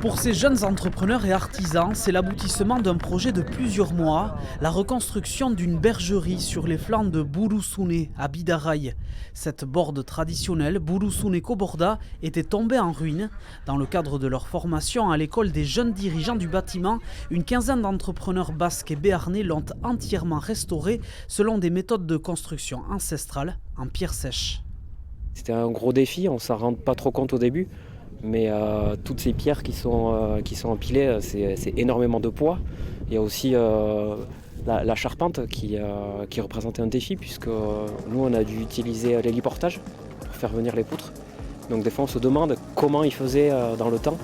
Pour ces jeunes entrepreneurs et artisans, c'est l'aboutissement d'un projet de plusieurs mois, la reconstruction d'une bergerie sur les flancs de Burusune, à Bidaraï. Cette borde traditionnelle, Burusune Koborda, était tombée en ruine. Dans le cadre de leur formation à l'école des jeunes dirigeants du bâtiment, une quinzaine d'entrepreneurs basques et béarnais l'ont entièrement restaurée selon des méthodes de construction ancestrales en pierre sèche. C'était un gros défi, on ne s'en rend pas trop compte au début. Mais toutes ces pierres qui sont empilées, c'est énormément de poids. Il y a aussi la charpente qui représentait un défi, puisque nous on a dû utiliser l'héliportage pour faire venir les poutres. Donc des fois on se demande comment ils faisaient dans le temps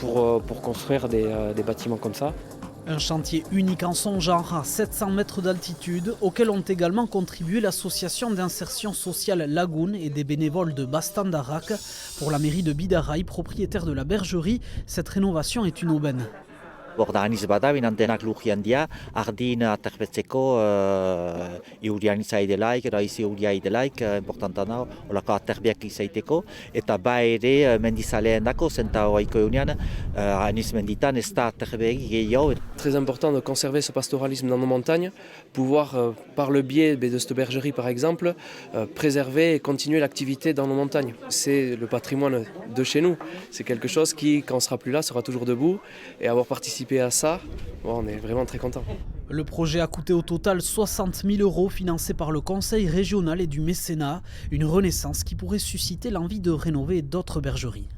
pour construire des bâtiments comme ça. Un chantier unique en son genre à 700 mètres d'altitude, auquel ont également contribué l'association d'insertion sociale Lagoon et des bénévoles de Bastandarak. Pour la mairie de Bidaraï, propriétaire de la bergerie, cette rénovation est une aubaine. Borda bada denak lujian dia, ardin aterbetzeko eurian izaidelaik, raizi euria idelaik, importantana olako aterbiak izaiteko, eta ba ere mendizaleen dako, zenta oaiko eunian, aniz menditan ez da aterbegi gehiago. Très important de conserver ce pastoralisme dans nos montagnes, pouvoir par le biais de cette bergerie par exemple, préserver et continuer l'activité dans nos montagnes. C'est le patrimoine de chez nous, c'est quelque chose qui, quand on sera plus là, sera toujours debout, et avoir participé à ça, on est vraiment très content. Le projet a coûté au total 60 000 € financé par le conseil régional et du mécénat, une renaissance qui pourrait susciter l'envie de rénover d'autres bergeries.